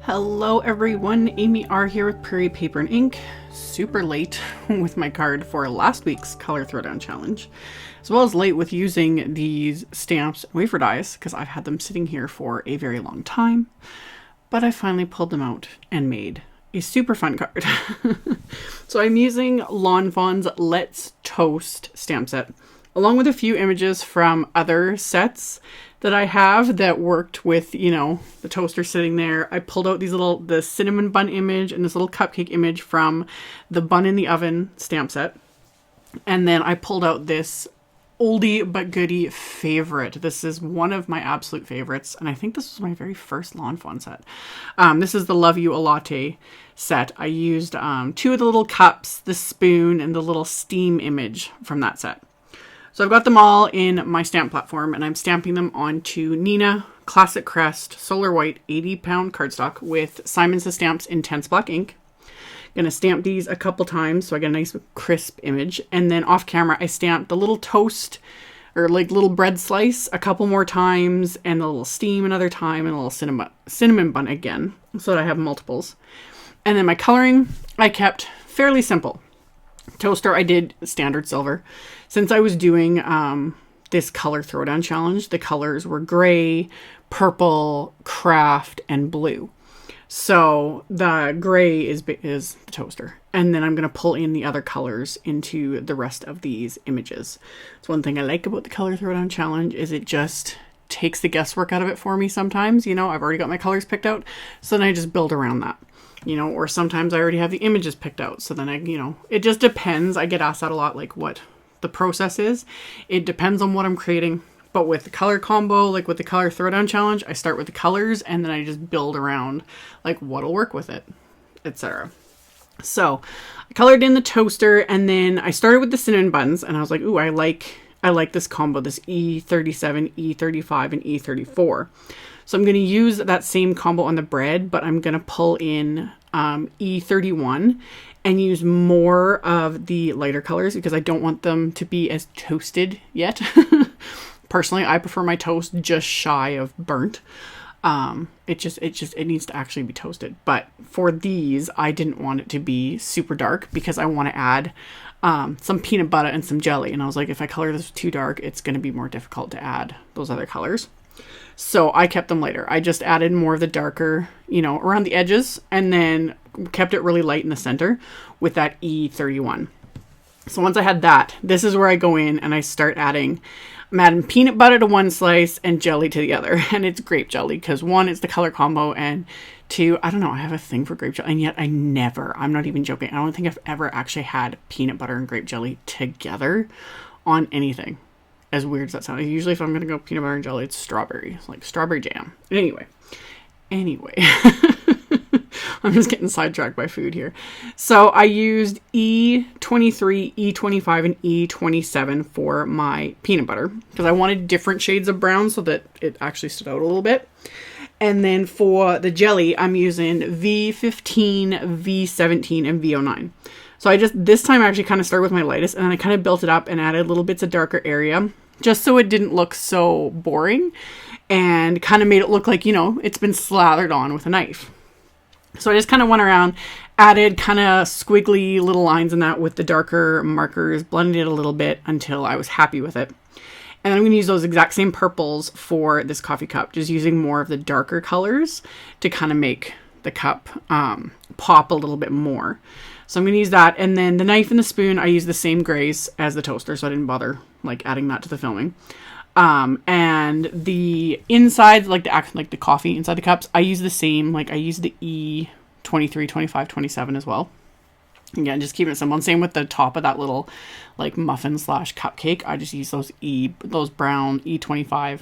Hello everyone, AmyR here with Prairie Paper and Ink. Super late with my card for last week's color throwdown challenge, as well as late with using these stamps and wafer dies because I've had them sitting here for a very long time, but I finally pulled them out and made a super fun card. So I'm using Fawn's Let's Toast stamp set, along with a few images from other sets that I have that worked with, you know, the toaster sitting there. I pulled out the cinnamon bun image and this little cupcake image from the bun in the oven stamp set. And then I pulled out this oldie but goodie favorite. This is one of my absolute favorites. And I think this was my very first Fawn set. This is the Love You a Latte set. I used two of the little cups, the spoon, and the little steam image from that set. So I've got them all in my stamp platform and I'm stamping them onto Neenah Classic Crest Solar White 80-pound cardstock with Simon Says Stamps Intense Black ink. Gonna stamp these a couple times so I get a nice crisp image. And then off camera, I stamped the little toast or like little bread slice a couple more times and the little steam another time and a little cinnamon bun again so that I have multiples. And then my coloring, I kept fairly simple. Toaster, I did standard silver. Since I was doing this color throwdown challenge, the colors were gray, purple, craft, and blue. So the gray is the toaster. And then I'm going to pull in the other colors into the rest of these images. So one thing I like about the color throwdown challenge is it just takes the guesswork out of it for me sometimes. You know, I've already got my colors picked out, so then I just build around that. You know, or sometimes I already have the images picked out. So then it just depends. I get asked that a lot, like what the process is. It depends on what I'm creating. But with the color combo, like with the color throwdown challenge, I start with the colors and then I just build around like what'll work with it, etc. So I colored in the toaster and then I started with the cinnamon buns and I was like, ooh, I like this combo, this E37, E35, and E34. So I'm going to use that same combo on the bread, but I'm going to pull in E31 and use more of the lighter colors because I don't want them to be as toasted yet. Personally, I prefer my toast just shy of burnt. It needs to actually be toasted. But for these, I didn't want it to be super dark because I want to add some peanut butter and some jelly. And I was like, if I color this too dark, it's going to be more difficult to add those other colors. So I kept them lighter. I just added more of the darker, you know, around the edges and then kept it really light in the center with that E31. So once I had that, this is where I go in and I start adding peanut butter to one slice and jelly to the other. And it's grape jelly because one, it's the color combo, and two, I don't know, I have a thing for grape jelly. And yet I'm not even joking, I don't think I've ever actually had peanut butter and grape jelly together on anything. As weird as that sounds. Usually if I'm going to go peanut butter and jelly, it's strawberry. It's like strawberry jam. Anyway. I'm just getting sidetracked by food here. So I used E23, E25, and E27 for my peanut butter because I wanted different shades of brown so that it actually stood out a little bit. And then for the jelly, I'm using V15, V17, and V09. So this time I actually kind of started with my lightest and then I kind of built it up and added little bits of darker area just so it didn't look so boring and kind of made it look like, you know, it's been slathered on with a knife. So I just kind of went around, added kind of squiggly little lines in that with the darker markers, blended it a little bit until I was happy with it. And I'm going to use those exact same purples for this coffee cup, just using more of the darker colors to kind of make the cup pop a little bit more. So I'm going to use that. And then the knife and the spoon, I use the same grays as the toaster, so I didn't bother like adding that to the filming. And the inside, like the coffee inside the cups, I use the same, like I use the E23, 25, 27 as well. Again, just keeping it simple. And same with the top of that little like muffin / cupcake. I just use those brown E25,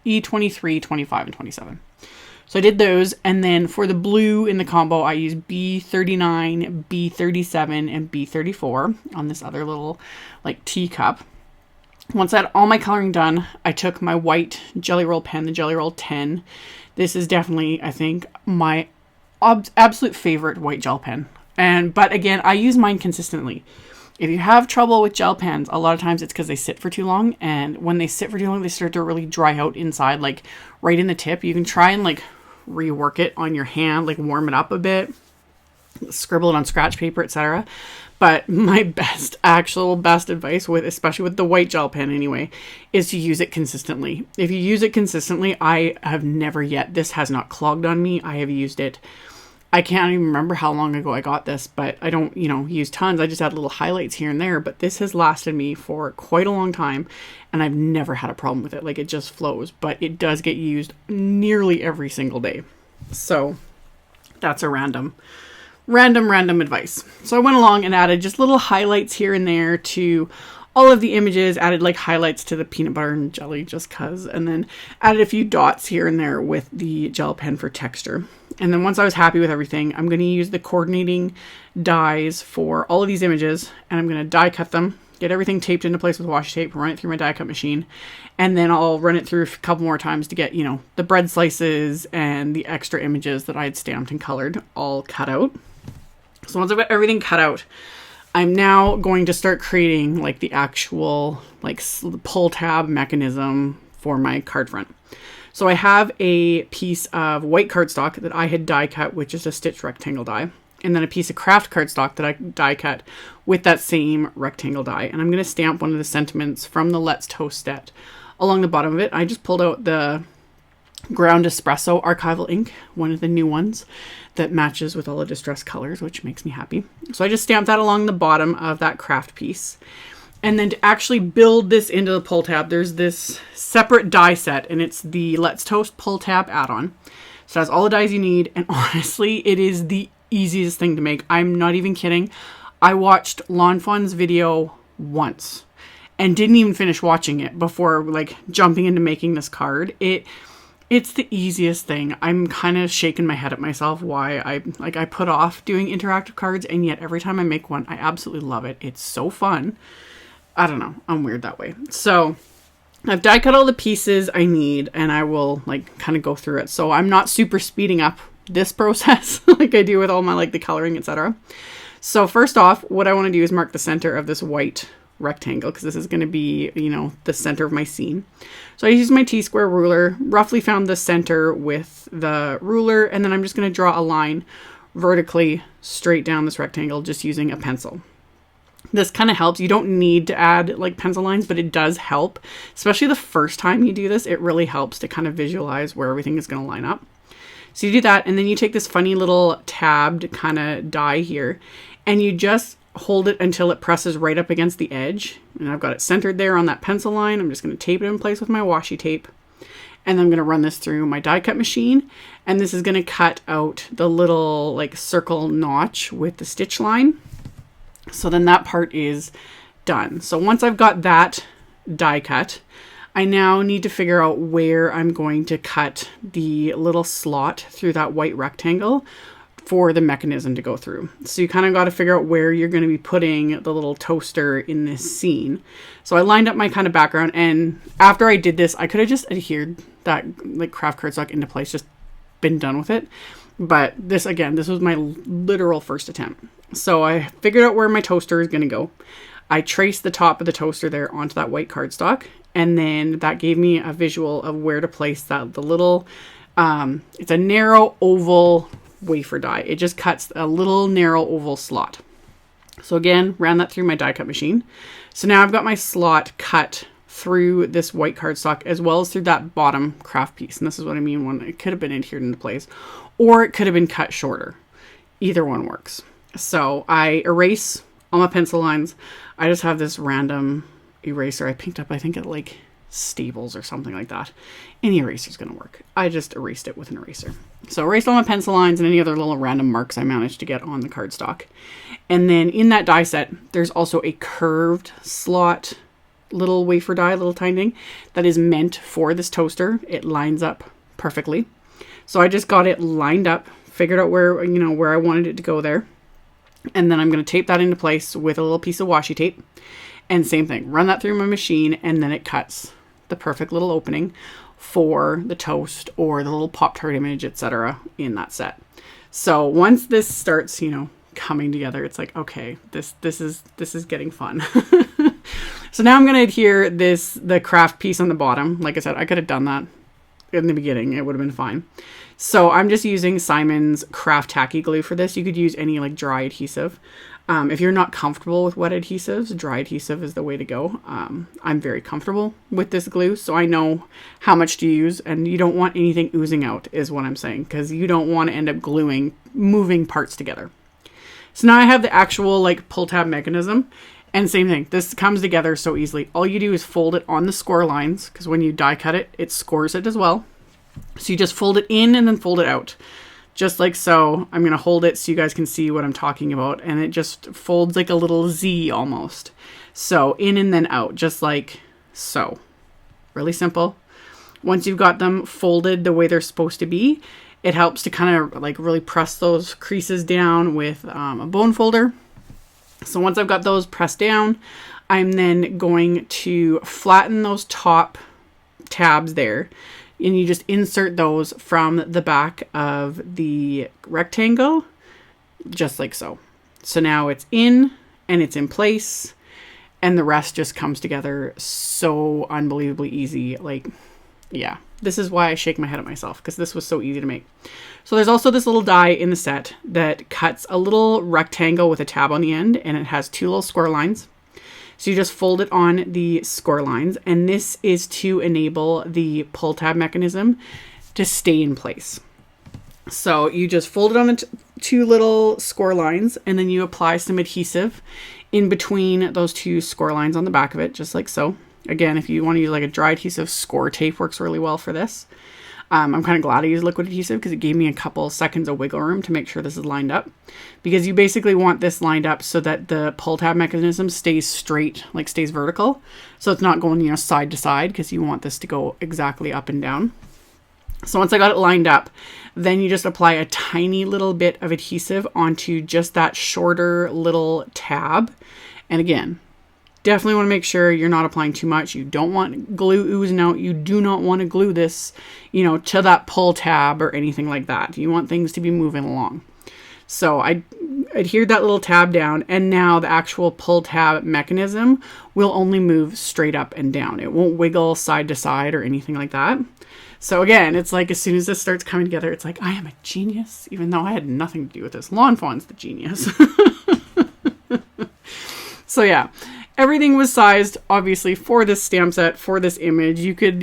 E23, 25, and 27. So I did those. And then for the blue in the combo, I use B39, B37, and B34 on this other little like teacup. Once I had all my coloring done, I took my white Jelly Roll pen, the Jelly Roll 10. This is definitely, I think, my absolute favorite white gel pen. But again, I use mine consistently. If you have trouble with gel pens, a lot of times it's because they sit for too long. And when they sit for too long, they start to really dry out inside, like right in the tip. You can try and like rework it on your hand, like warm it up a bit, scribble it on scratch paper, etc. But my best advice with, especially with the white gel pen anyway, is to use it consistently. If you use it consistently, I have never yet, this has not clogged on me. I have used it, I can't even remember how long ago I got this, but I don't, use tons. I just add little highlights here and there, but this has lasted me for quite a long time and I've never had a problem with it. Like, it just flows, but it does get used nearly every single day. So that's a random advice. So I went along and added just little highlights here and there to all of the images, added like highlights to the peanut butter and jelly just cuz, and then added a few dots here and there with the gel pen for texture. And then once I was happy with everything, I'm going to use the coordinating dies for all of these images, and I'm going to die cut them, get everything taped into place with washi tape, run it through my die cut machine, and then I'll run it through a couple more times to get, the bread slices and the extra images that I had stamped and colored all cut out. So once I've got everything cut out, I'm now going to start creating like the actual like pull tab mechanism for my card front. So I have a piece of white cardstock that I had die cut with just a stitched rectangle die, and then a piece of craft cardstock that I die cut with that same rectangle die. And I'm going to stamp one of the sentiments from the Let's Toast set along the bottom of it. I just pulled out the Ground Espresso Archival ink, one of the new ones that matches with all the distress colors, which makes me happy. So I just stamped that along the bottom of that craft piece. And then to actually build this into the pull tab, there's this separate die set, and it's the Let's Toast pull tab add-on. So it has all the dies you need, and honestly, it is the easiest thing to make. I'm not even kidding. I watched Lawn Fun's video once and didn't even finish watching it before like jumping into making this card. It's the easiest thing. I'm kind of shaking my head at myself why I put off doing interactive cards, and yet every time I make one, I absolutely love it. It's so fun. I don't know. I'm weird that way. So I've die cut all the pieces I need, and I will like kind of go through it. So I'm not super speeding up this process like I do with all my like the coloring, etc. So first off, what I want to do is mark the center of this white rectangle, because this is going to be, the center of my scene. So I used my T-square ruler, roughly found the center with the ruler, and then I'm just going to draw a line vertically straight down this rectangle just using a pencil. This kind of helps. You don't need to add like pencil lines, but it does help, especially the first time you do this. It really helps to kind of visualize where everything is going to line up. So you do that, and then you take this funny little tabbed kind of die here, and you just hold it until it presses right up against the edge. And I've got it centered there on that pencil line. I'm just going to tape it in place with my washi tape. And then I'm going to run this through my die cut machine. And this is going to cut out the little like circle notch with the stitch line. So then that part is done. So once I've got that die cut, I now need to figure out where I'm going to cut the little slot through that white rectangle for the mechanism to go through. So you kind of got to figure out where you're going to be putting the little toaster in this scene. So I lined up my kind of background, and after I did this, I could have just adhered that like craft cardstock into place, just been done with it. But this was my literal first attempt. So I figured out where my toaster is going to go. I traced the top of the toaster there onto that white cardstock, and then that gave me a visual of where to place the little, it's a narrow oval wafer die. It just cuts a little narrow oval slot. So again, ran that through my die cut machine. So now I've got my slot cut through this white cardstock as well as through that bottom craft piece. And this is what I mean when it could have been adhered into place, or it could have been cut shorter. Either one works. So I erase all my pencil lines. I just have this random eraser I picked up, I think at like Staples or something like that. Any eraser is going to work. I just erased it with an eraser. So erased all my pencil lines and any other little random marks I managed to get on the cardstock. And then in that die set, there's also a curved slot little wafer die, little tiny thing that is meant for this toaster. It lines up perfectly. So I just got it lined up, figured out where I wanted it to go there. And then I'm going to tape that into place with a little piece of washi tape. And same thing, run that through my machine, and then it cuts the perfect little opening for the toast or the little Pop-Tart image, etc. in that set. So once this starts, coming together, it's like, okay, this is getting fun. So now I'm going to adhere the craft piece on the bottom. Like I said, I could have done that in the beginning, it would have been fine. So I'm just using Simon's Craft Tacky Glue for this. You could use any like dry adhesive. If you're not comfortable with wet adhesives, dry adhesive is the way to go. I'm very comfortable with this glue, so I know how much to use, and you don't want anything oozing out is what I'm saying, because you don't want to end up gluing moving parts together. So now I have the actual like pull tab mechanism, and same thing. This comes together so easily. All you do is fold it on the score lines, because when you die cut it, it scores it as well. So you just fold it in and then fold it out. Just like so. I'm going to hold it so you guys can see what I'm talking about. And it just folds like a little Z almost. So in and then out, just like so. Really simple. Once you've got them folded the way they're supposed to be, it helps to kind of like really press those creases down with a bone folder. So once I've got those pressed down, I'm then going to flatten those top tabs there. And you just insert those from the back of the rectangle, just like so. So now it's in and it's in place, and the rest just comes together so unbelievably easy. Like, yeah, this is why I shake my head at myself, because this was so easy to make. So there's also this little die in the set that cuts a little rectangle with a tab on the end, and it has 2 little square lines. So you just fold it on the score lines, and this is to enable the pull tab mechanism to stay in place. So you just fold it on the 2 little score lines, and then you apply some adhesive in between those 2 score lines on the back of it, just like so. Again, if you want to use like a dry adhesive, score tape works really well for this. I'm kind of glad I used liquid adhesive because it gave me a couple seconds of wiggle room to make sure this is lined up. Because you basically want this lined up so that the pull tab mechanism stays straight, like stays vertical. So it's not going, side to side, because you want this to go exactly up and down. So once I got it lined up, then you just apply a tiny little bit of adhesive onto just that shorter little tab. And again, definitely want to make sure you're not applying too much. You don't want glue oozing out. You do not want to glue this, to that pull tab or anything like that. You want things to be moving along. So I adhered that little tab down, and now the actual pull tab mechanism will only move straight up and down. It won't wiggle side to side or anything like that. So again, it's like as soon as this starts coming together, it's like I am a genius, even though I had nothing to do with this. Lawn Fawn's the genius. So yeah. Everything was sized, obviously, for this stamp set, for this image. You could,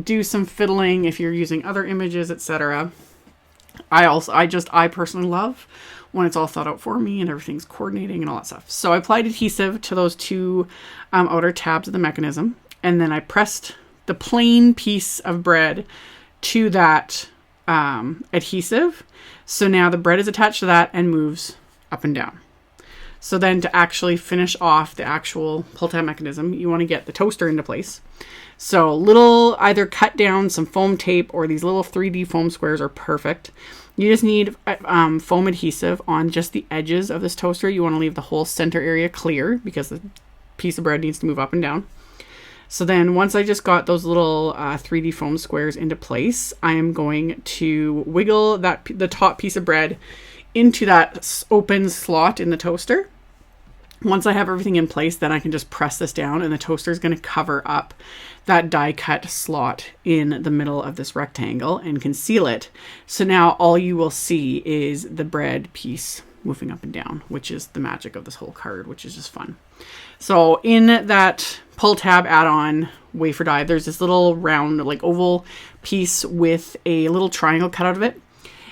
do some fiddling if you're using other images, etc. I personally love when it's all thought out for me and everything's coordinating and all that stuff. So I applied adhesive to those 2 outer tabs of the mechanism, and then I pressed the plain piece of bread to that adhesive. So now the bread is attached to that and moves up and down. So then to actually finish off the actual pull tab mechanism, you want to get the toaster into place. So either cut down some foam tape or these little 3D foam squares are perfect. You just need foam adhesive on just the edges of this toaster. You want to leave the whole center area clear because the piece of bread needs to move up and down. So then once I just got those little 3D foam squares into place, I am going to wiggle the top piece of bread into that open slot in the toaster. Once I have everything in place, then I can just press this down, and the toaster is going to cover up that die cut slot in the middle of this rectangle and conceal it. So now all you will see is the bread piece moving up and down, which is the magic of this whole card, which is just fun. So in that pull tab add-on wafer die, there's this little round, like oval piece with a little triangle cut out of it.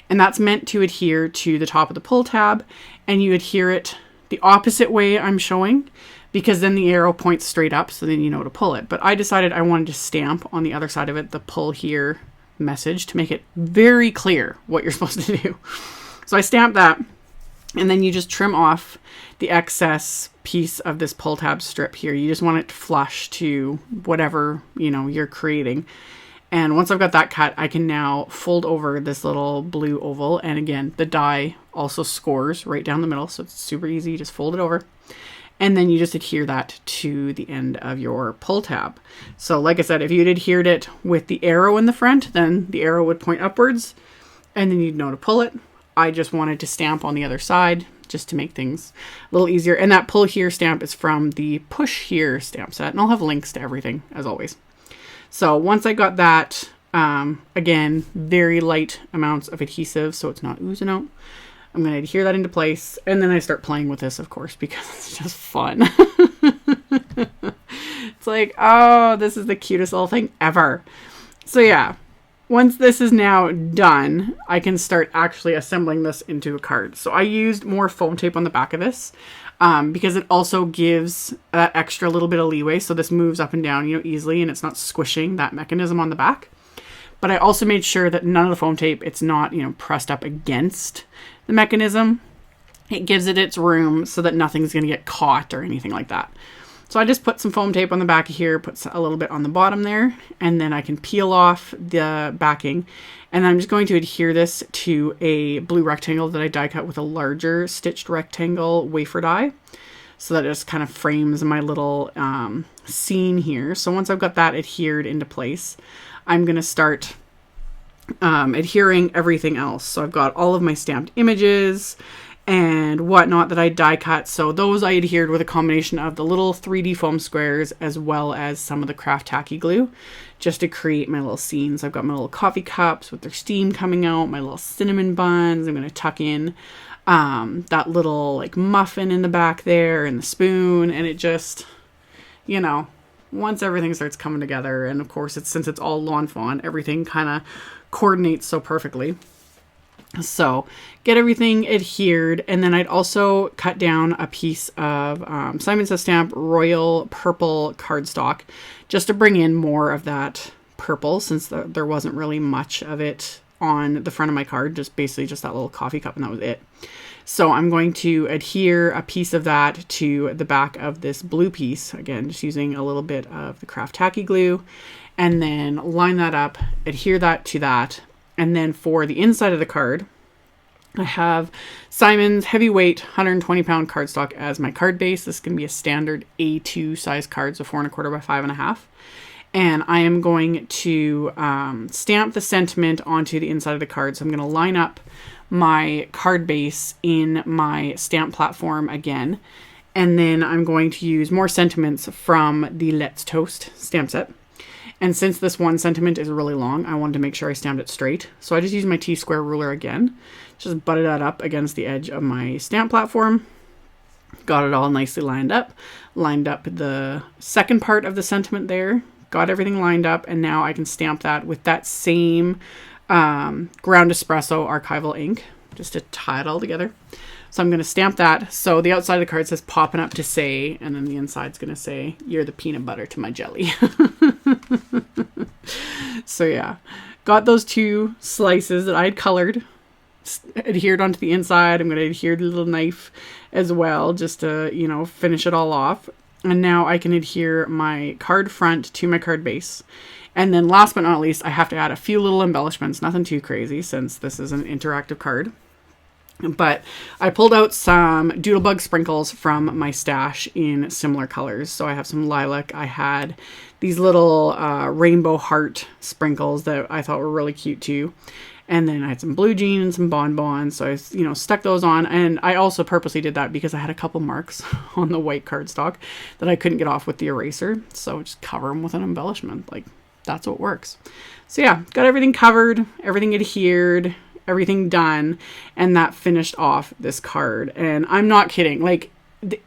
And that's meant to adhere to the top of the pull tab, and you adhere it the opposite way I'm showing, because then the arrow points straight up, so then you know to pull it. But I decided I wanted to stamp on the other side of it the pull here message to make it very clear what you're supposed to do. So I stamped that, and then you just trim off the excess piece of this pull tab strip here. You just want it flush to whatever, you're creating. And once I've got that cut, I can now fold over this little blue oval. And again, the die also scores right down the middle, so it's super easy. Just fold it over. And then you just adhere that to the end of your pull tab. So like I said, if you'd adhered it with the arrow in the front, then the arrow would point upwards, and then you'd know to pull it. I just wanted to stamp on the other side just to make things a little easier. And that pull here stamp is from the push here stamp set. And I'll have links to everything, as always. So once I got that Again, very light amounts of adhesive, so it's not oozing out. I'm going to adhere that into place, and then I start playing with this, of course, because it's just fun. It's like, oh, this is the cutest little thing ever. So yeah, once this is now done, I can start actually assembling this into a card. So I used more foam tape on the back of this, because it also gives that extra little bit of leeway, so this moves up and down, you know, easily, and it's not squishing that mechanism on the back. But I also made sure that none of the foam tape, it's not, you know, pressed up against the mechanism. It gives it its room so that nothing's going to get caught or anything like that. So I just put some foam tape on the back of here, put a little bit on the bottom there, and then I can peel off the backing. And I'm just going to adhere this to a blue rectangle that I die cut with a larger stitched rectangle wafer die. So that it just kind of frames my little scene here. So once I've got that adhered into place, I'm going to start adhering everything else. So I've got all of my stamped images and whatnot that I die cut. So those I adhered with a combination of the little 3D foam squares as well as some of the craft tacky glue just to create my little scenes. I've got my little coffee cups with their steam coming out, my little cinnamon buns. I'm going to tuck in that little like muffin in the back there and the spoon, and it just, you know, once everything starts coming together, and of course since it's all lawn fawn, everything kind of coordinates so perfectly. So get everything adhered, and then I'd also cut down a piece of Simon Says Stamp Royal Purple cardstock just to bring in more of that purple, since there wasn't really much of it on the front of my card, just basically just that little coffee cup, and that was it. So I'm going to adhere a piece of that to the back of this blue piece, again just using a little bit of the craft tacky glue, and then line that up, adhere that to that. And then for the inside of the card, I have Simon's heavyweight 120 pound cardstock as my card base. This can be a standard A2 size card, so 4 1/4 by 5 1/2. And I am going to stamp the sentiment onto the inside of the card. So I'm going to line up my card base in my stamp platform again. And then I'm going to use more sentiments from the Let's Toast stamp set. And since this one sentiment is really long, I wanted to make sure I stamped it straight. So I just used my T-square ruler again. Just butted that up against the edge of my stamp platform. Got it all nicely lined up. Lined up the second part of the sentiment there. Got everything lined up. And now I can stamp that with that same ground espresso archival ink. Just to tie it all together. So I'm going to stamp that. So the outside of the card says popping up to say, and then the inside's going to say, you're the peanut butter to my jelly. So yeah, got those two slices that I had colored, adhered onto the inside. I'm going to adhere the little knife as well, just to, you know, finish it all off. And now I can adhere my card front to my card base. And then last but not least, I have to add a few little embellishments, nothing too crazy since this is an interactive card. But I pulled out some doodlebug sprinkles from my stash in similar colors. So I have some lilac. I had these little rainbow heart sprinkles that I thought were really cute too. And then I had some blue jean and some bonbons. So I, you know, stuck those on. And I also purposely did that because I had a couple marks on the white cardstock that I couldn't get off with the eraser. So just cover them with an embellishment. Like, that's what works. So yeah, got everything covered, everything adhered, everything done, and that finished off this card. And I'm not kidding, like the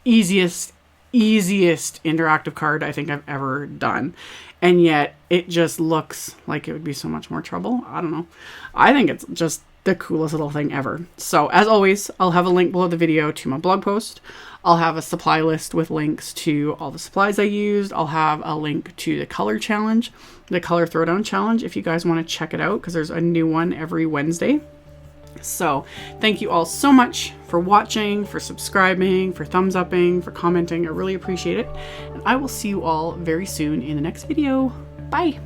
easiest interactive card I think I've ever done, and yet it just looks like it would be so much more trouble. I don't know, I think it's just the coolest little thing ever. So as always, I'll have a link below the video to my blog post. I'll have a supply list with links to all the supplies I used. I'll have a link to the color challenge, the color throwdown challenge, if you guys want to check it out, because there's a new one every Wednesday. So thank you all so much for watching, for subscribing, for thumbs upping, for commenting. I really appreciate it. And I will see you all very soon in the next video. Bye.